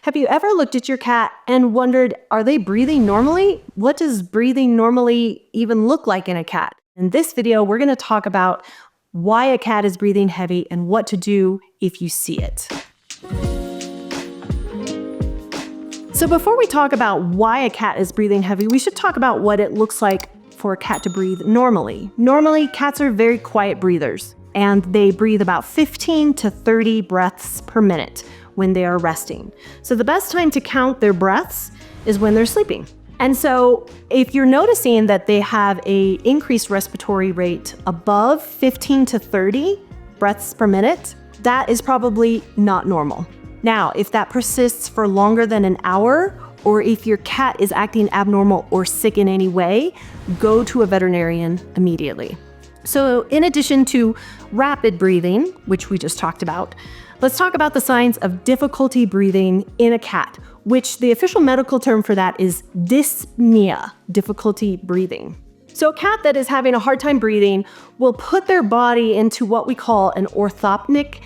Have you ever looked at your cat and wondered, are they breathing normally? What does breathing normally even look like in a cat? In this video, we're going to talk about why a cat is breathing heavy and what to do if you see it. So before we talk about why a cat is breathing heavy, we should talk about what it looks like for a cat to breathe normally. Normally, cats are very quiet breathers, and they breathe about 15 to 30 breaths per minute when they are resting. So the best time to count their breaths is when they're sleeping. And so if you're noticing that they have a increased respiratory rate above 15 to 30 breaths per minute, that is probably not normal. Now, if that persists for longer than an hour, or if your cat is acting abnormal or sick in any way, go to a veterinarian immediately. So in addition to rapid breathing, which we just talked about, let's talk about the signs of difficulty breathing in a cat, which the official medical term for that is dyspnea, difficulty breathing. So a cat that is having a hard time breathing will put their body into what we call an orthopnic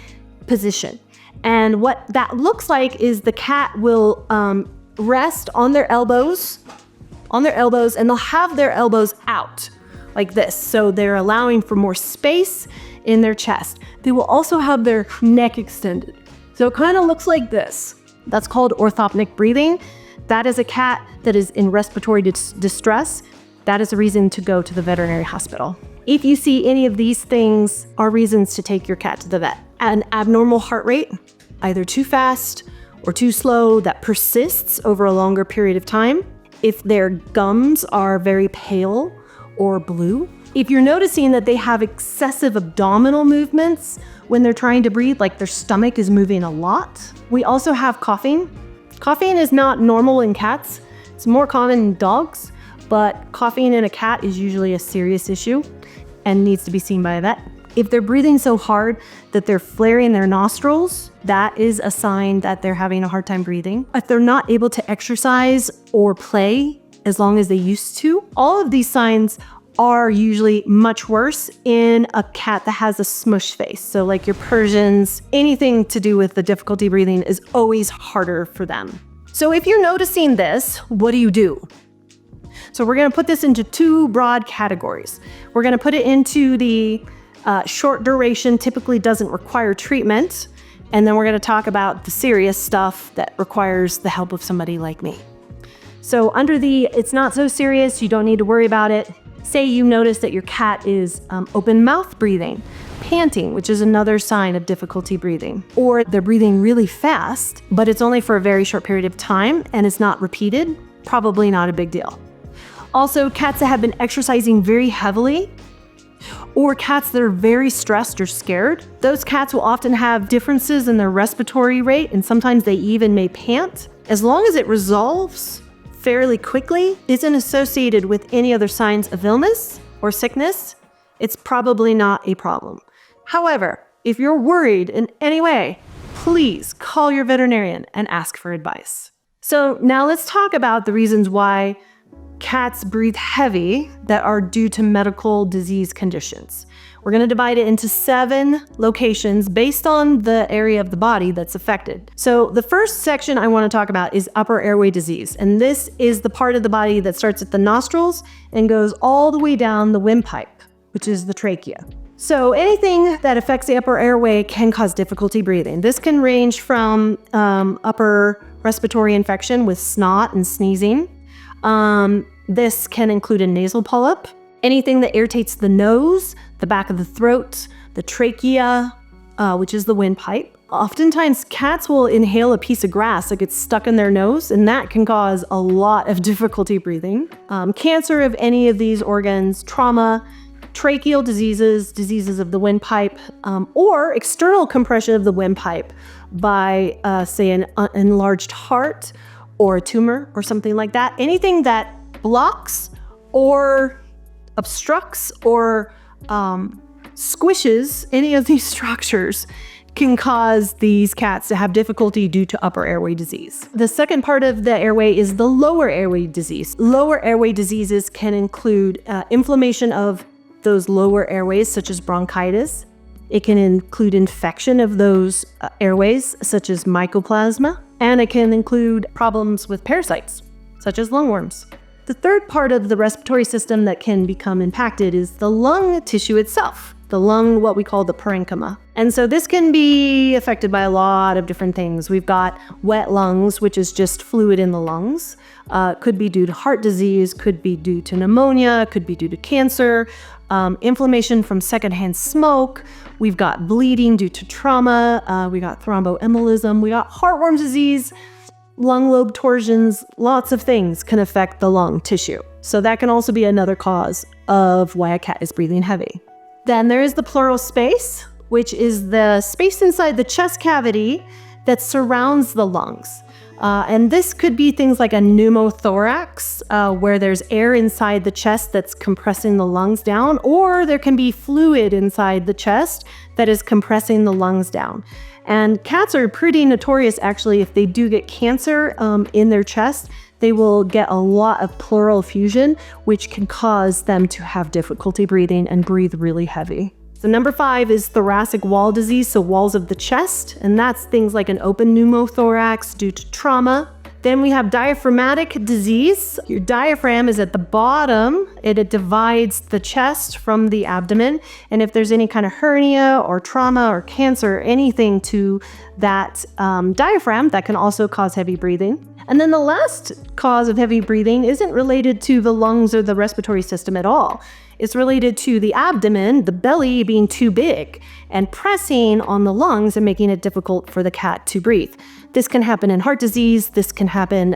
position. And what that looks like is the cat will rest on their elbows, and they'll have their elbows out like this. So they're allowing for more space in their chest. They will also have their neck extended. So it kind of looks like this. That's called orthopnic breathing. That is a cat that is in respiratory distress. That is a reason to go to the veterinary hospital. If you see any of these things are reasons to take your cat to the vet. An abnormal heart rate, either too fast or too slow, that persists over a longer period of time. If their gums are very pale or blue. If you're noticing that they have excessive abdominal movements when they're trying to breathe, like their stomach is moving a lot. We also have coughing. Coughing is not normal in cats. It's more common in dogs, but coughing in a cat is usually a serious issue and needs to be seen by a vet. If they're breathing so hard that they're flaring their nostrils, that is a sign that they're having a hard time breathing. If they're not able to exercise or play as long as they used to, all of these signs are usually much worse in a cat that has a smush face. So like your Persians, anything to do with the difficulty breathing is always harder for them. So if you're noticing this, what do? So we're gonna put this into two broad categories. We're gonna put it into the short duration, typically doesn't require treatment. And then we're gonna talk about the serious stuff that requires the help of somebody like me. So under the, it's not so serious, you don't need to worry about it. Say you notice that your cat is open mouth breathing, panting, which is another sign of difficulty breathing, or they're breathing really fast, but it's only for a very short period of time and it's not repeated, probably not a big deal. Also, cats that have been exercising very heavily, or cats that are very stressed or scared, those cats will often have differences in their respiratory rate, and sometimes they even may pant. As long as it resolves fairly quickly, isn't associated with any other signs of illness or sickness, it's probably not a problem. However, if you're worried in any way, please call your veterinarian and ask for advice. So now let's talk about the reasons why cats breathe heavy that are due to medical disease conditions. We're going to divide it into 7 locations based on the area of the body that's affected. So the first section I want to talk about is upper airway disease. And this is the part of the body that starts at the nostrils and goes all the way down the windpipe, which is the trachea. So anything that affects the upper airway can cause difficulty breathing. This can range from upper respiratory infection with snot and sneezing. This can include a nasal polyp, anything that irritates the nose, the back of the throat, the trachea, which is the windpipe. Oftentimes, cats will inhale a piece of grass that gets stuck in their nose, and that can cause a lot of difficulty breathing. Cancer of any of these organs, trauma, tracheal diseases of the windpipe, or external compression of the windpipe by, say, an enlarged heart or a tumor or something like that. Anything that blocks or obstructs or squishes any of these structures can cause these cats to have difficulty due to upper airway disease. The second part of the airway is the lower airway disease. Lower airway diseases can include inflammation of those lower airways, such as bronchitis. It can include infection of those airways, such as mycoplasma. And it can include problems with parasites, such as lungworms. The third part of the respiratory system that can become impacted is the lung tissue itself. The lung, what we call the parenchyma. And so this can be affected by a lot of different things. We've got wet lungs, which is just fluid in the lungs. Could be due to heart disease, could be due to pneumonia, could be due to cancer, inflammation from secondhand smoke. We've got bleeding due to trauma. We got thromboembolism. We got heartworm disease, lung lobe torsions. Lots of things can affect the lung tissue. So that can also be another cause of why a cat is breathing heavy. Then there is the pleural space, which is the space inside the chest cavity that surrounds the lungs. And this could be things like a pneumothorax, where there's air inside the chest that's compressing the lungs down, or there can be fluid inside the chest that is compressing the lungs down. And cats are pretty notorious, actually, if they do get cancer in their chest, they will get a lot of pleural effusion, which can cause them to have difficulty breathing and breathe really heavy. So number 5 is thoracic wall disease, so walls of the chest, and that's things like an open pneumothorax due to trauma. Then we have diaphragmatic disease. Your diaphragm is at the bottom. It divides the chest from the abdomen. And if there's any kind of hernia or trauma or cancer or anything to that diaphragm, that can also cause heavy breathing. And then the last cause of heavy breathing isn't related to the lungs or the respiratory system at all. It's related to the abdomen, the belly being too big and pressing on the lungs and making it difficult for the cat to breathe. This can happen in heart disease. This can happen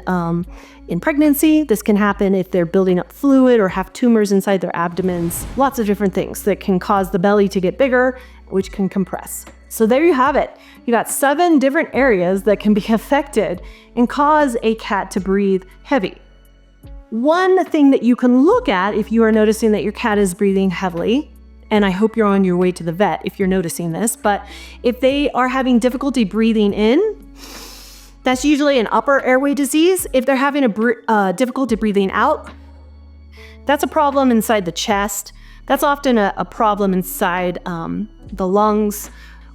in pregnancy. This can happen if they're building up fluid or have tumors inside their abdomens. Lots of different things that can cause the belly to get bigger, which can compress. So there you have it. You got 7 different areas that can be affected and cause a cat to breathe heavy. One thing that you can look at if you are noticing that your cat is breathing heavily, and I hope you're on your way to the vet if you're noticing this, but if they are having difficulty breathing in, that's usually an upper airway disease. If they're having difficulty breathing out, that's a problem inside the chest. That's often a problem inside the lungs.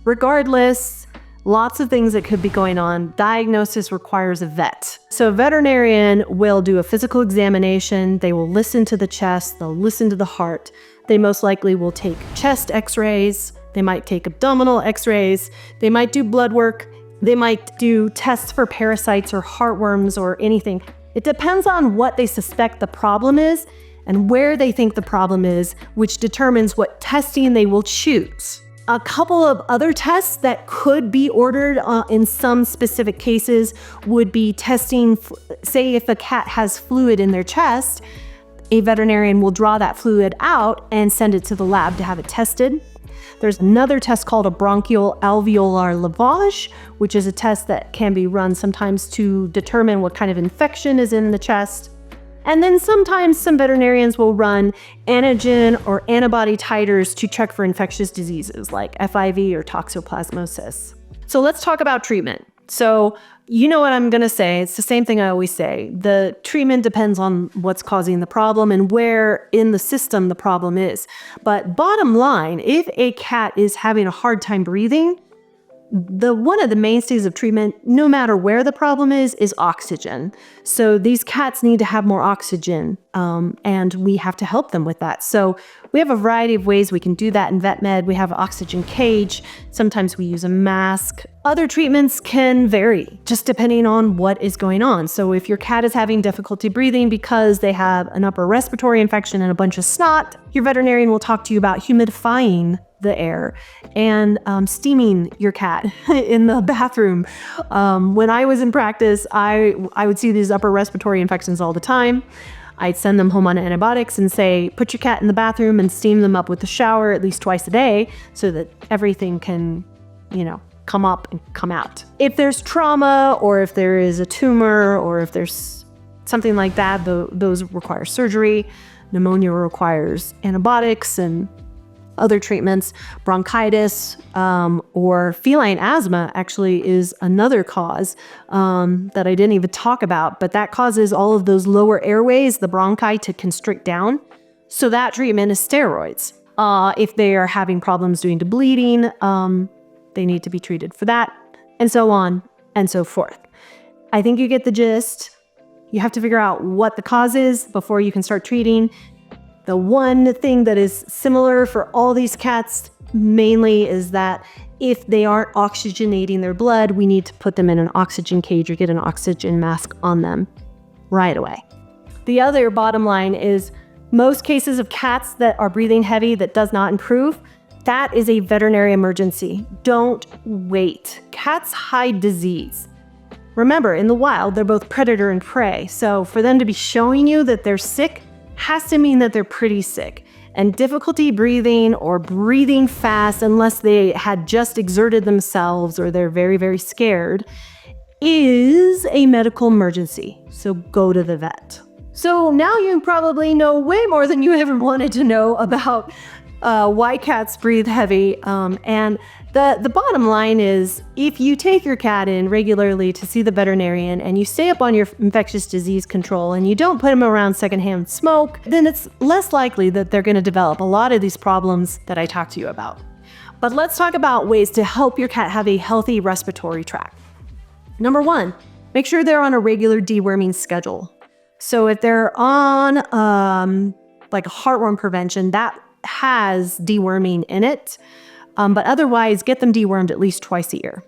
Regardless, lots of things that could be going on. Diagnosis requires a vet. So a veterinarian will do a physical examination. They will listen to the chest. They'll listen to the heart. They most likely will take chest x-rays. They might take abdominal x-rays. They might do blood work. They might do tests for parasites or heartworms or anything. It depends on what they suspect the problem is and where they think the problem is, which determines what testing they will choose. A couple of other tests that could be ordered in some specific cases would be testing, say if a cat has fluid in their chest, a veterinarian will draw that fluid out and send it to the lab to have it tested. There's another test called a bronchial alveolar lavage, which is a test that can be run sometimes to determine what kind of infection is in the chest. And then sometimes some veterinarians will run antigen or antibody titers to check for infectious diseases like FIV or toxoplasmosis. So let's talk about treatment. So you know what I'm going to say. It's the same thing I always say. The treatment depends on what's causing the problem and where in the system the problem is. But bottom line, if a cat is having a hard time breathing, one of the mainstays of treatment, no matter where the problem is oxygen. So these cats need to have more oxygen, and we have to help them with that. So we have a variety of ways we can do that in vet med. We have an oxygen cage. Sometimes we use a mask. Other treatments can vary just depending on what is going on. So if your cat is having difficulty breathing because they have an upper respiratory infection and a bunch of snot, your veterinarian will talk to you about humidifying the air and steaming your cat in the bathroom. When I was in practice, I would see these upper respiratory infections all the time. I'd send them home on antibiotics and say, put your cat in the bathroom and steam them up with the shower at least twice a day so that everything can, come up and come out. If there's trauma or if there is a tumor or if there's something like that, those require surgery. Pneumonia requires antibiotics and other treatments. Bronchitis or feline asthma actually is another cause that I didn't even talk about, but that causes all of those lower airways, the bronchi, to constrict down. So that treatment is steroids. If they are having problems due to bleeding, they need to be treated for that, and so on and so forth. I think you get the gist. You have to figure out what the cause is before you can start treating. The one thing that is similar for all these cats mainly is that if they aren't oxygenating their blood, we need to put them in an oxygen cage or get an oxygen mask on them right away. The other bottom line is most cases of cats that are breathing heavy that does not improve, that is a veterinary emergency. Don't wait. Cats hide disease. Remember, in the wild, they're both predator and prey. So for them to be showing you that they're sick has to mean that they're pretty sick. And difficulty breathing or breathing fast, unless they had just exerted themselves or they're very, very scared, is a medical emergency. So go to the vet. So now you probably know way more than you ever wanted to know about why cats breathe heavy. And the bottom line is, if you take your cat in regularly to see the veterinarian and you stay up on your infectious disease control and you don't put them around secondhand smoke, then it's less likely that they're going to develop a lot of these problems that I talked to you about. But let's talk about ways to help your cat have a healthy respiratory tract. Number one, make sure they're on a regular deworming schedule. So if they're on like a heartworm prevention, that has deworming in it. But otherwise, get them dewormed at least twice a year.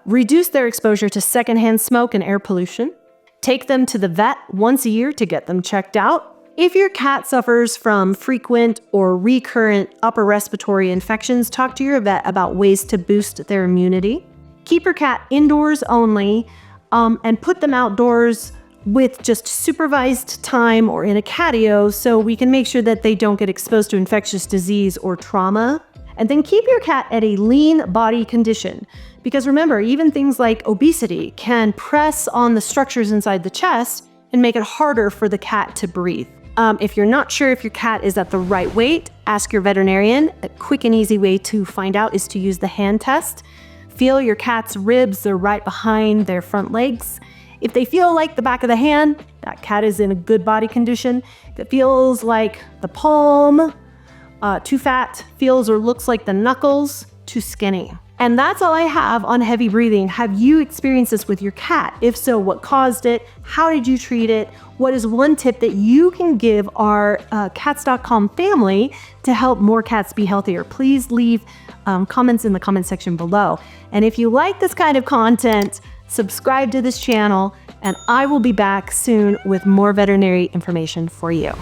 Reduce their exposure to secondhand smoke and air pollution. Take them to the vet once a year to get them checked out. If your cat suffers from frequent or recurrent upper respiratory infections, talk to your vet about ways to boost their immunity. Keep your cat indoors only, and put them outdoors with just supervised time or in a catio so we can make sure that they don't get exposed to infectious disease or trauma. And then keep your cat at a lean body condition. Because remember, even things like obesity can press on the structures inside the chest and make it harder for the cat to breathe. If you're not sure if your cat is at the right weight, ask your veterinarian. A quick and easy way to find out is to use the hand test. Feel your cat's ribs, they're right behind their front legs. If they feel like the back of the hand, that cat is in a good body condition. If it feels like the palm, too fat, feels or looks like the knuckles, too skinny. And that's all I have on heavy breathing. Have you experienced this with your cat? If so, what caused it? How did you treat it? What is one tip that you can give our cats.com family to help more cats be healthier? Please leave comments in the comment section below. And if you like this kind of content, subscribe to this channel, and I will be back soon with more veterinary information for you.